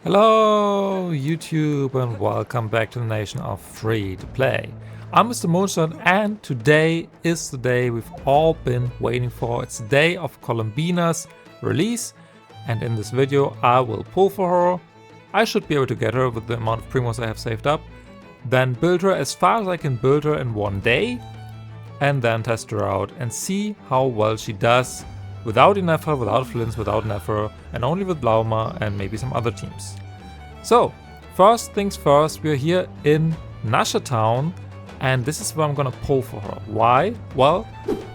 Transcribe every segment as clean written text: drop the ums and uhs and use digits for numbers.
Hello YouTube and welcome back to the nation of free to play. I'm Mr. Mondstadt and today is the day we've all been waiting for. It's the day of Columbina's release and in this video I will pull for her. I should be able to get her with the amount of primos I have saved up. Then build her as far as I can build her in one day. And then test her out and see how well she does. Without Ineffa, without Flints, without Nefer, and only with Blauma and maybe some other teams. So, first things first, we're here in Nasha Town, and this is where I'm gonna pull for her. Why? Well,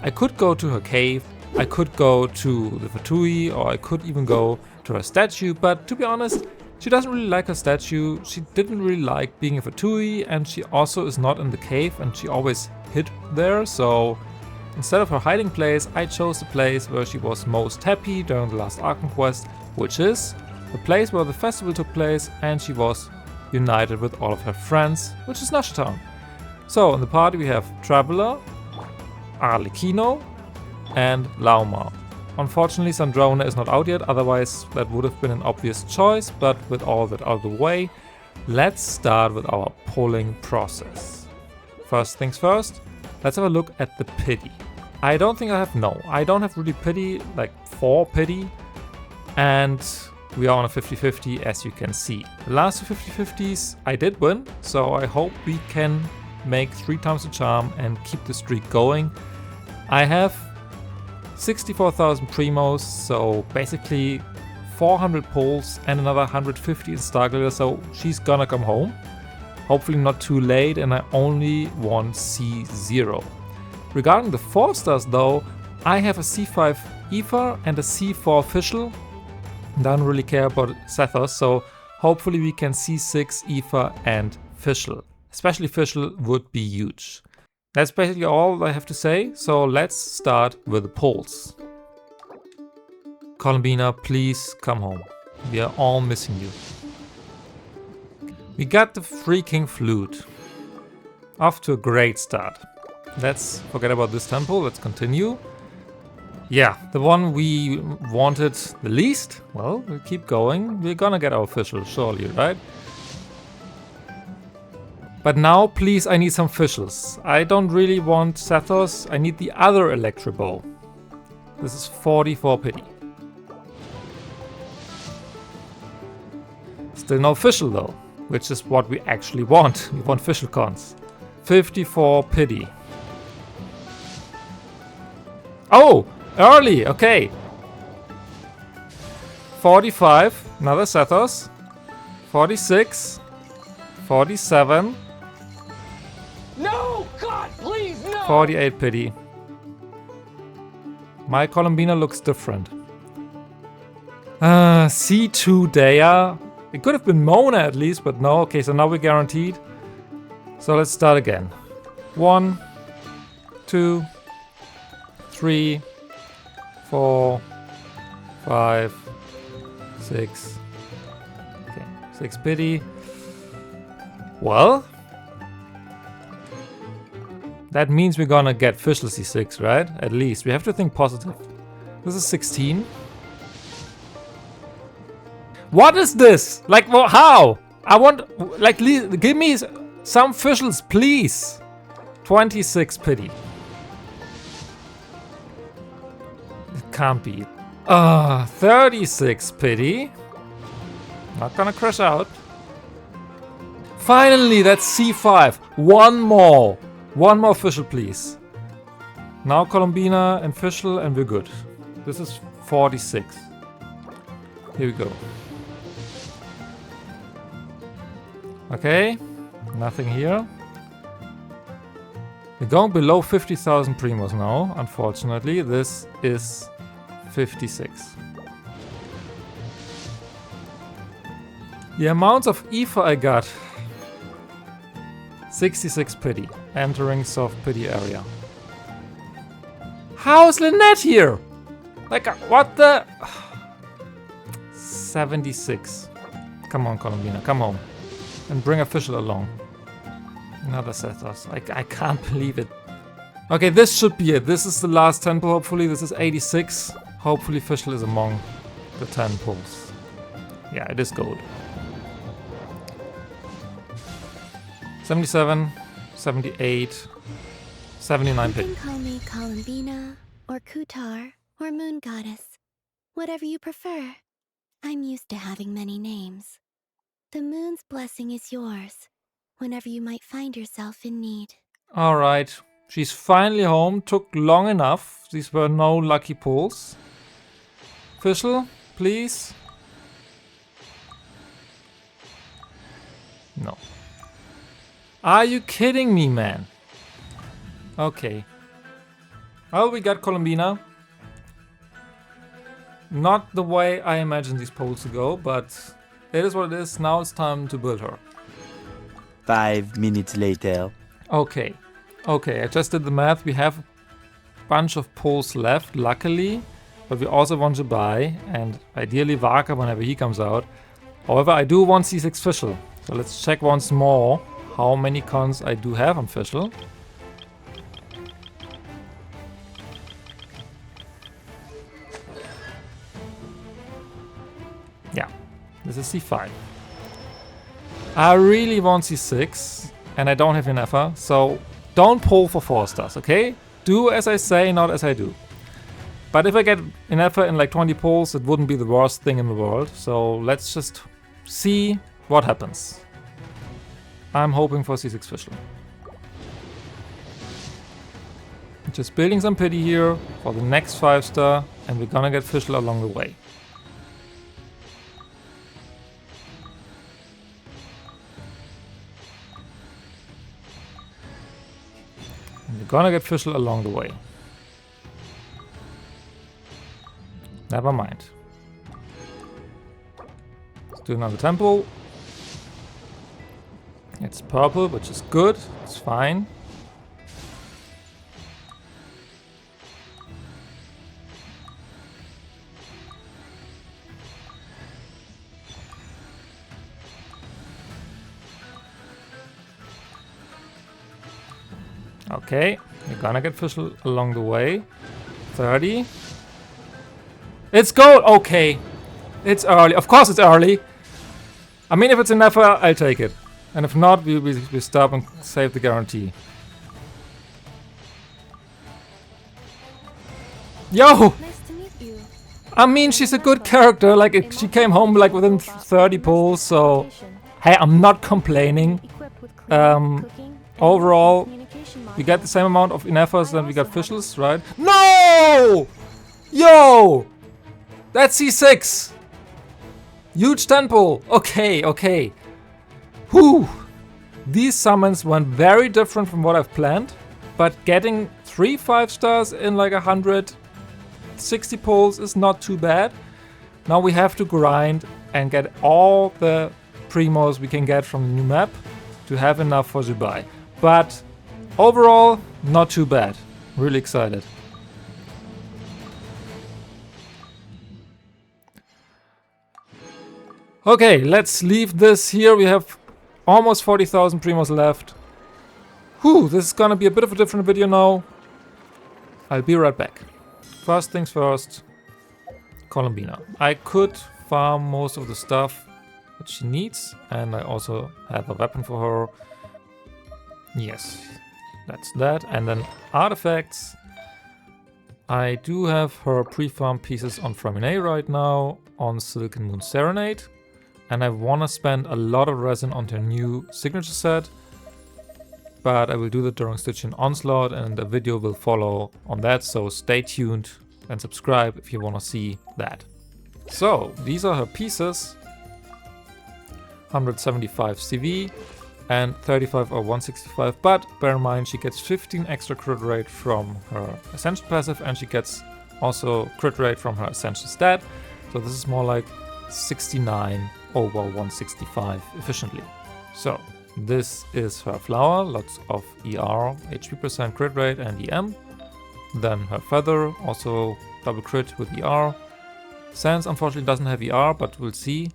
I could go to her cave, I could go to the F2P, or I could even go to her statue, but to be honest, she doesn't really like her statue, she didn't really like being a F2P, and she also is not in the cave, and she always hid there, so instead of her hiding place, I chose the place where she was most happy during the last Archon quest, which is the place where the festival took place and she was united with all of her friends, which is Nasha Town. So in the party we have Traveler, Arlecchino and Lauma. Unfortunately Sandrona is not out yet, otherwise that would have been an obvious choice, but with all that out of the way, let's start with our polling process. First things first, let's have a look at the pity. I don't think I don't have really pity, like 4 pity. And we are on a 50-50 as you can see. The last two 50-50s I did win, so I hope we can make 3 times the charm and keep the streak going. I have 64,000 primos, so basically 400 pulls and another 150 in Starglider, so she's gonna come home. Hopefully not too late, and I only want C0. Regarding the 4 stars though, I have a C5 Ineffa and a C4 Fischl. Don't really care about Sethos, so hopefully we can C6 Ineffa and Fischl. Especially Fischl would be huge. That's basically all I have to say, so let's start with the polls. Columbina, please come home. We are all missing you. We got the freaking flute. Off to a great start. Let's forget about this temple, let's continue. Yeah, the one we wanted the least. Well, we'll keep going. We're gonna get our Fischl, surely, right? But now, please, I need some Fischls. I don't really want Sethos, I need the other Electrobow. This is 44 pity. Still no Fischl though, which is what we actually want. We want Fischl cons. 54 pity. Oh! Early! Okay. 45. Another Sethos. 46. 47. No! God, please, no! 48 pity. My Columbina looks different. C2 Daya. It could have been Mona at least, but no. Okay, so now we're guaranteed. So let's start again. 1, 2, 3, 4, 5, 6. Okay, 6 pity. Well, that means we're gonna get Fischl C6, right? At least. We have to think positive. This is 16. What is this? Like, well, how? I want, like, give me some Fischls, please. 26 pity. It can't be. 36 pity. Not gonna crash out. Finally, that's C5. One more Fischl, please. Now Columbina and Fischl, and we're good. This is 46. Here we go. Okay, nothing here. We're going below 50,000 primos now, unfortunately. This is 56. The amounts of Ineffa I got. 66 pity, entering soft pity area. How is Lynette here? Like, what the? 76. Come on, Columbina, come home. And bring a Fischl along. Another Sethos. I can't believe it. Okay, this should be it. This is the last temple, hopefully. This is 86. Hopefully Fischl is among the 10 pulls. Yeah, it is gold. 77, 78, 79 You ping. can call me Columbina, or Kutar, or Moon Goddess. Whatever you prefer. I'm used to having many names. The moon's blessing is yours, whenever you might find yourself in need. Alright, she's finally home. Took long enough. These were no lucky pulls. Fischl, please. No. Are you kidding me, man? Okay. Well, we got Columbina. Not the way I imagined these polls to go, but it is what it is. Now it's time to build her. 5 minutes later. Okay. Okay, I just did the math. We have a bunch of polls left, luckily. But we also want to buy, and ideally Vaka whenever he comes out. However, I do want C6 Fischl. So let's check once more how many cons I do have on Fischl. Yeah, this is C5. I really want C6, and I don't have Ineffa, so don't pull for 4 stars, okay? Do as I say, not as I do. But if I get Ineffa in like 20 pulls, it wouldn't be the worst thing in the world. So let's just see what happens. I'm hoping for C6 Fischl. Just building some pity here for the next 5-star, and we're gonna get Fischl along the way. And we're gonna get Fischl along the way. Never mind. Let's do another temple. It's purple, which is good. It's fine. Okay, we're gonna get Fischl along the way. 30. It's gold! Okay. It's early. Of course it's early. I mean, if it's enough, I'll take it. And if not, we stop and save the guarantee. Yo! Nice to meet you. I mean, she's a good character. Like, she came home like within 30 pulls, so... Hey, I'm not complaining. Overall, we get the same amount of Ineffas than we got Fischls, right? No! Yo! That's C6! Huge temple! Okay, okay. Whew! These summons went very different from what I've planned, but getting 3 5-stars in like 160 pulls is not too bad. Now we have to grind and get all the primos we can get from the new map to have enough for Zubai. But overall, not too bad. Really excited. Okay, let's leave this here. We have almost 40,000 primos left. Whew, this is gonna be a bit of a different video now. I'll be right back. First things first, Columbina. I could farm most of the stuff that she needs, and I also have a weapon for her. Yes, that's that. And then artifacts. I do have her pre-farm pieces on Framine right now, on Silken Moon Serenade. And I want to spend a lot of resin on her new signature set. But I will do that during Stygian Onslaught, and a video will follow on that. So stay tuned and subscribe if you want to see that. So these are her pieces. 175 CV and 35 or 165. But bear in mind, she gets 15 extra crit rate from her Ascension passive, and she gets also crit rate from her Ascension stat. So this is more like 69 over 165 efficiently. So this is her flower, lots of ER, HP percent crit rate and EM. Then her feather, also double crit with ER. Sans unfortunately doesn't have ER, but we'll see.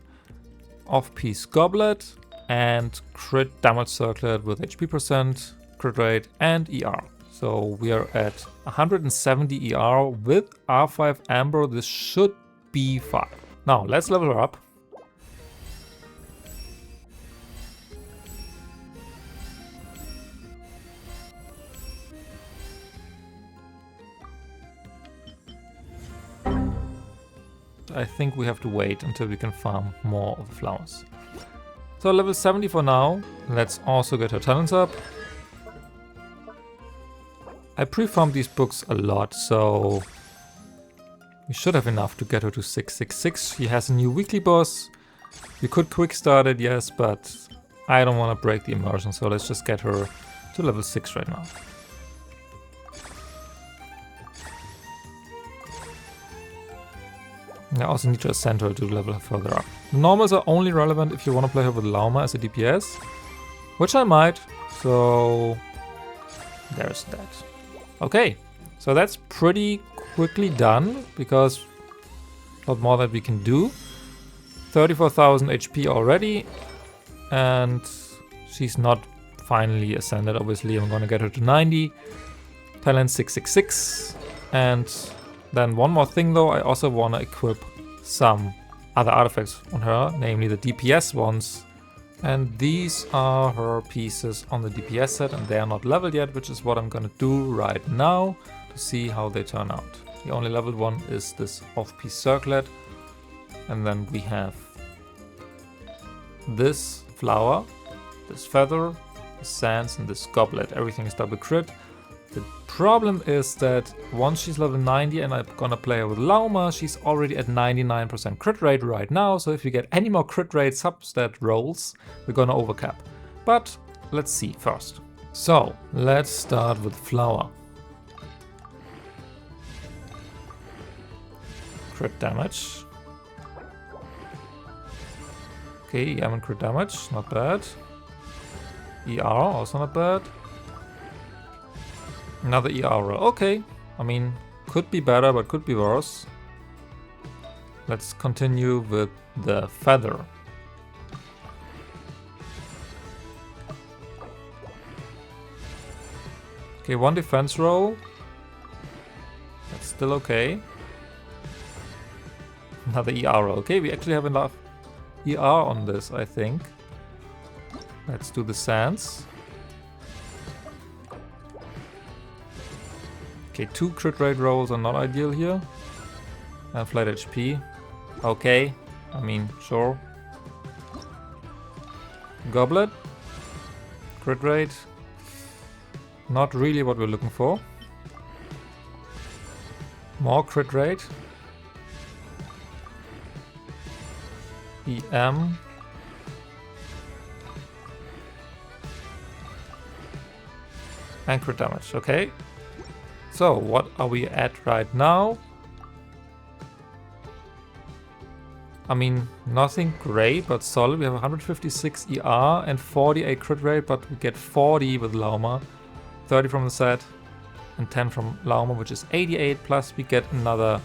Off-piece goblet and crit damage circlet with HP percent, crit rate and ER. So we are at 170 ER with R5 Amber. This should be fine. Now let's level her up. I think we have to wait until we can farm more of the flowers. So level 70 for now. Let's also get her talents up. I pre-farmed these books a lot, so we should have enough to get her to 666. She has a new weekly boss. We could quick start it, yes, but I don't want to break the immersion, so let's just get her to level 6 right now. I also need to ascend her to level her further up. The normals are only relevant if you want to play her with Lauma as a DPS, which I might, so there's that. Okay, so that's pretty quickly done, because not more that we can do. 34,000 HP already, and she's not finally ascended, obviously. I'm gonna get her to 90. Talent 666. And then one more thing though, I also wanna equip some other artifacts on her, namely the DPS ones. And these are her pieces on the DPS set, and they are not leveled yet, which is what I'm gonna do right now to see how they turn out. The only leveled one is this off-piece circlet, and then we have this flower, this feather, this sands, and this goblet. Everything is double crit. The problem is that once she's level 90 and I'm gonna play her with Lauma, she's already at 99% crit rate right now, so if we get any more crit rate substat rolls, we're gonna overcap. But let's see first. So, let's start with flower. Crit damage. Okay, EM and crit damage, not bad. ER, also not bad. Another ER roll. Okay, I mean, could be better, but could be worse. Let's continue with the feather. Okay, one defense roll. That's still okay. Another ER roll. Okay, we actually have enough ER on this, I think. Let's do the sands. Okay, 2 crit rate rolls are not ideal here. And flat HP. Okay, I mean, sure. Goblet. Crit rate. Not really what we're looking for. More crit rate. EM. And crit damage, okay. So, what are we at right now? I mean, nothing great, but solid. We have 156 ER and 48 crit rate, but we get 40 with Lauma. 30 from the set and 10 from Lauma, which is 88, plus we get another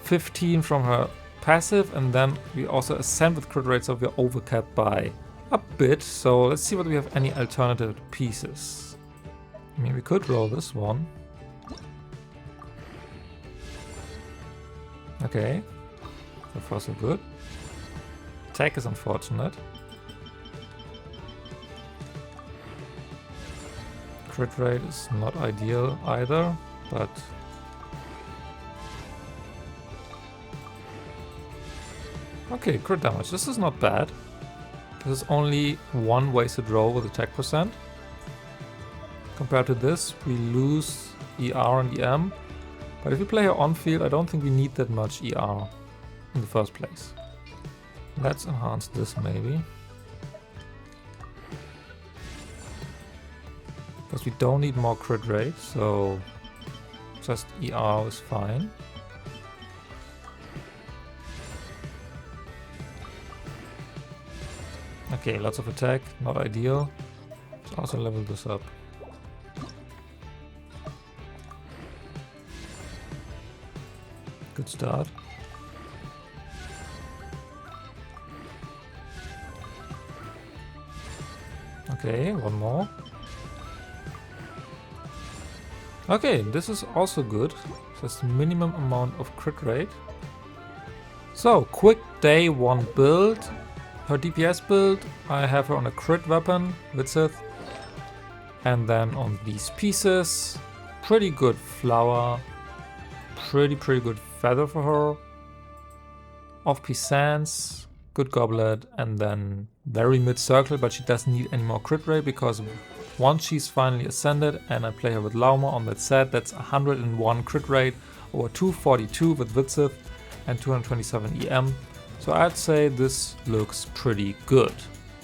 15 from her passive, and then we also ascend with crit rate, so we're overcapped by a bit. So let's see whether we have any alternative pieces. I mean, we could roll this one. Okay, so far so good. Attack is unfortunate. Crit rate is not ideal either, but okay, crit damage. This is not bad. This is only one wasted roll with attack percent. Compared to this, we lose ER and EM. But if we play her on field, I don't think we need that much ER in the first place. Let's enhance this maybe. Because we don't need more crit rate, so just ER is fine. Okay, lots of attack, not ideal. Let's also level this up. Good start. Okay, one more. Okay, this is also good. Just minimum amount of crit rate. So, quick day 1 build. Her DPS build, I have her on a crit weapon, Witzith. And then on these pieces, pretty good flower. Pretty good feather for her. Off-P Sands, good Goblet, and then very mid-circle, but she doesn't need any more crit rate because once she's finally ascended and I play her with Lauma on that set, that's 101 crit rate over 242 with Vitsif and 227 EM. So I'd say this looks pretty good.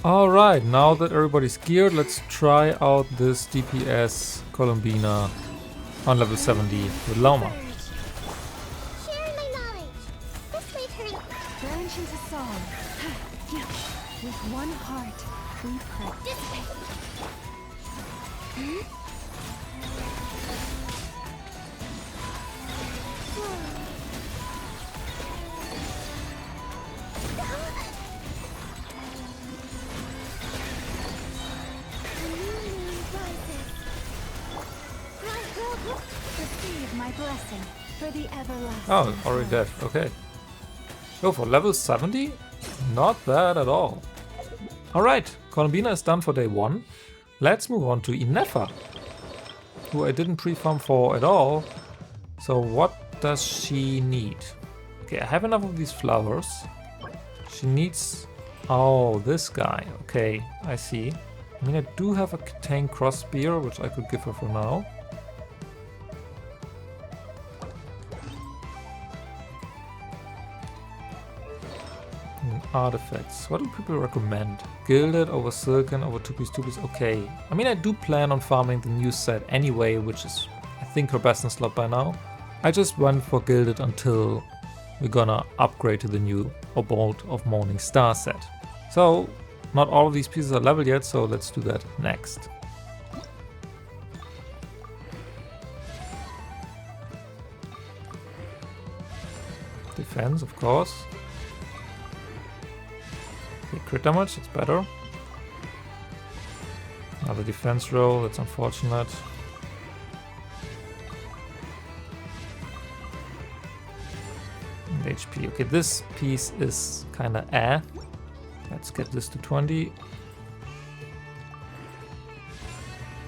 Alright, now that everybody's geared, let's try out this DPS Columbina on level 70 with Lauma. Share my knowledge. This may turn Branch into song. With one heart, we pray. this way. Receive my blessing for the everlasting. Oh, already dead, okay. Go for level 70? Not bad at all. Alright, Columbina is done for day 1. Let's move on to Ineffa, who I didn't pre-farm for at all. So what does she need? Okay, I have enough of these flowers. She needs... Oh, this guy. Okay, I see. I mean, I do have a Tank Cross Spear, which I could give her for now. Artifacts. What do people recommend? Gilded over Silken over 2-piece. Okay. I mean, I do plan on farming the new set anyway, which is, I think, her best in slot by now. I just went for Gilded until we're gonna upgrade to the new Bolt of Morning Star set. So, not all of these pieces are leveled yet, so let's do that next. Defense, of course. Okay, crit damage, that's better. Another defense roll, that's unfortunate. And HP. Okay, this piece is kinda Let's get this to 20.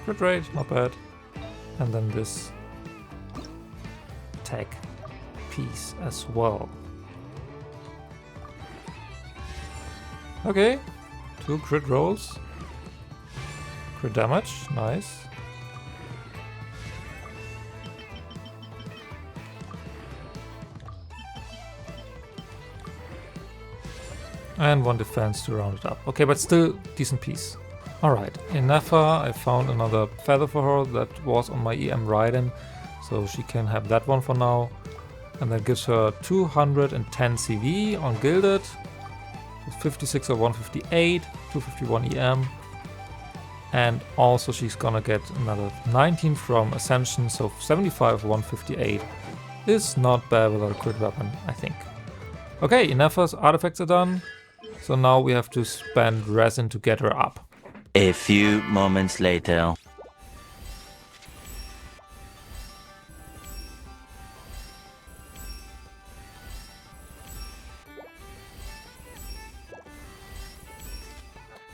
Crit rate, not bad. And then this attack piece as well. Okay, 2 crit rolls. Crit damage, nice. And 1 defense to round it up. Okay, but still decent piece. Alright, Ineffa, I found another feather for her that was on my EM Raiden, so she can have that one for now. And that gives her 210 CV on Gilded, 56 or 158, 251 EM. And also she's gonna get another 19 from Ascension, so 75 or 158 is not bad without a crit weapon, I think. Okay, Ineffa's artifacts are done. So now we have to spend resin to get her up. A few moments later.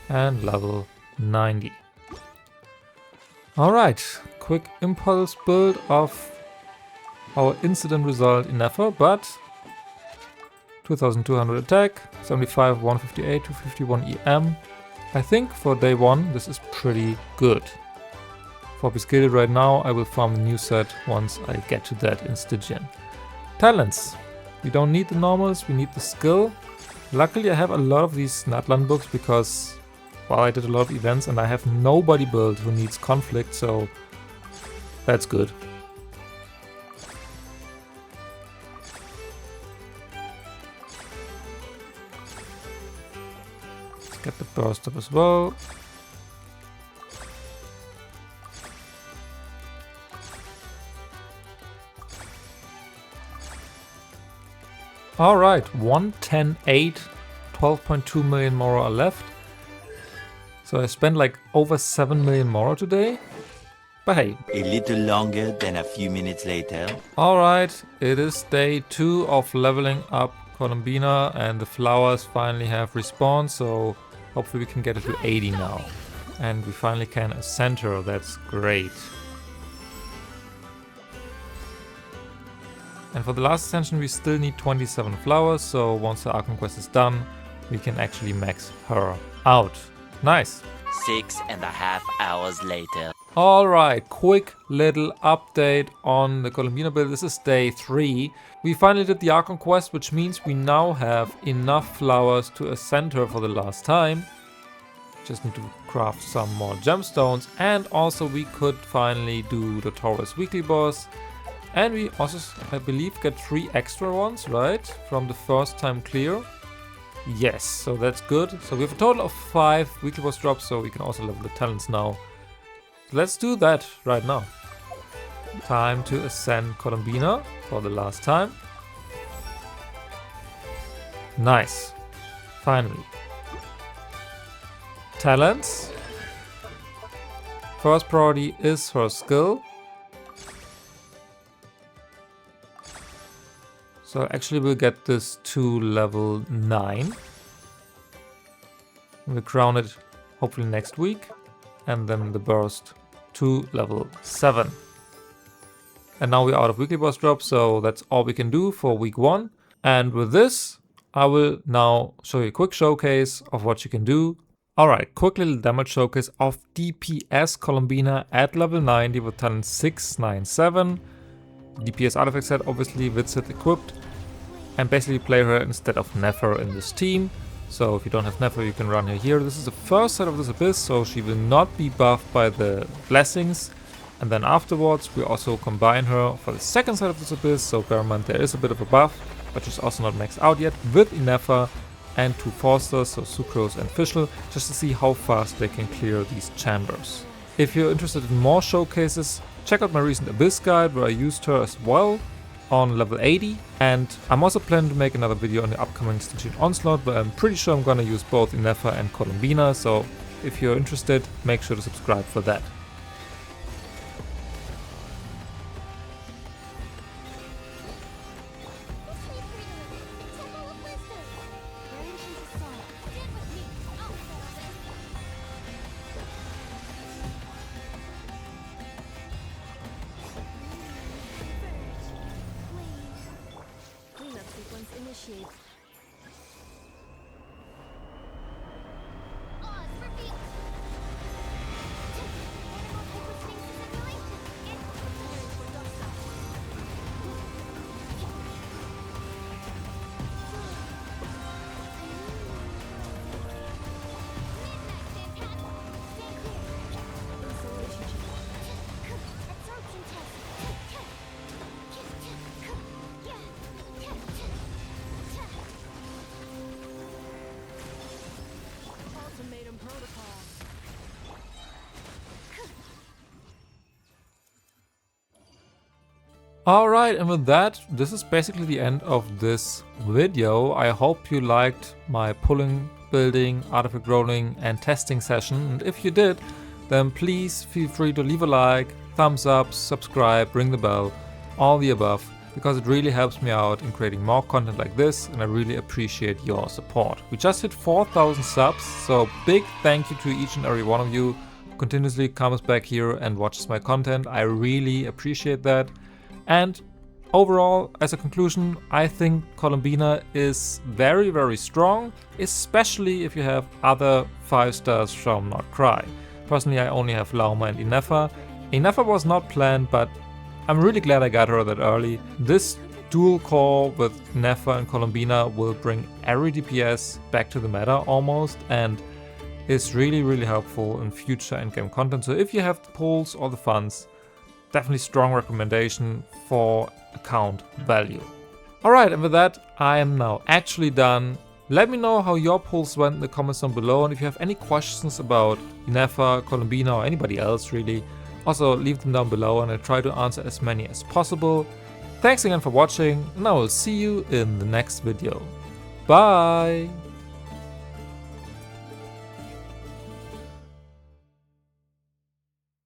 And level 90. Alright, quick impulse build of our incident result Ineffa, but 2200 attack, 75, 158, 251 EM. I think for day 1 this is pretty good. For Biscuited right now, I will farm the new set once I get to that in Stygian. Talents. We don't need the normals, we need the skill. Luckily I have a lot of these Natlan books because, well, I did a lot of events and I have nobody built who needs conflict, so that's good. Get the burst up as well. Alright, 110.8, 12.2 million mora are left. So I spent like over 7 million mora today. But hey. A little longer than a few minutes later. Alright, it is day 2 of leveling up Columbina and the flowers finally have respawned, so hopefully we can get it to 80 now. And we finally can ascend her, that's great. And for the last ascension we still need 27 flowers, so once the Archon quest is done, we can actually max her out. Nice. 6.5 hours later. Alright, quick little update on the Columbina build. This is day 3. We finally did the Archon quest, which means we now have enough flowers to ascend her for the last time. Just need to craft some more gemstones, and also we could finally do the Taurus weekly boss. And we also, I believe, get 3 extra ones, right? From the first time clear. Yes, so that's good. So we have a total of 5 weekly boss drops, so we can also level the talents now. Let's do that right now. Time to ascend Columbina for the last time. Nice. Finally. Talents. First priority is her skill. So actually we'll get this to level 9. We'll crown it hopefully next week. And then the burst to level 7. And now we're out of weekly boss drops, so that's all we can do for week 1. And with this, I will now show you a quick showcase of what you can do. Alright, quick little damage showcase of DPS Columbina at level 90 with talent 697. DPS artifact set obviously with Sith equipped. And basically play her instead of Nefer in this team. So if you don't have Nefer, you can run her here. This is the first set of this abyss, so she will not be buffed by the blessings. And then afterwards we also combine her for the second set of this abyss, so bear in mind there is a bit of a buff, but she's also not maxed out yet, with Ineffa and 2 Forsters, so Sucrose and Fischl, just to see how fast they can clear these chambers. If you're interested in more showcases, check out my recent abyss guide where I used her as well on level 80, and I'm also planning to make another video on the upcoming Stygian Onslaught, but I'm pretty sure I'm gonna use both Ineffa and Columbina, so if you're interested, make sure to subscribe for that. Initiate. Alright, and with that, this is basically the end of this video. I hope you liked my pulling, building, artifact rolling and testing session. And if you did, then please feel free to leave a like, thumbs up, subscribe, ring the bell, all the above, because it really helps me out in creating more content like this, and I really appreciate your support. We just hit 4,000 subs, so big thank you to each and every one of you who continuously comes back here and watches my content. I really appreciate that. And overall, as a conclusion, I think Columbina is very, very strong, especially if you have other 5 stars from nod-krai. Personally, I only have Lauma and Ineffa. Ineffa was not planned, but I'm really glad I got her that early. This dual core with Ineffa and Columbina will bring every DPS back to the meta almost, and is really, really helpful in future endgame content. So if you have the pulls or the funds, definitely strong recommendation for account value. Alright, and with that, I am now actually done. Let me know how your pulls went in the comments down below, and if you have any questions about Ineffa, Columbina, or anybody else really, also leave them down below and I'll try to answer as many as possible. Thanks again for watching, and I will see you in the next video. Bye!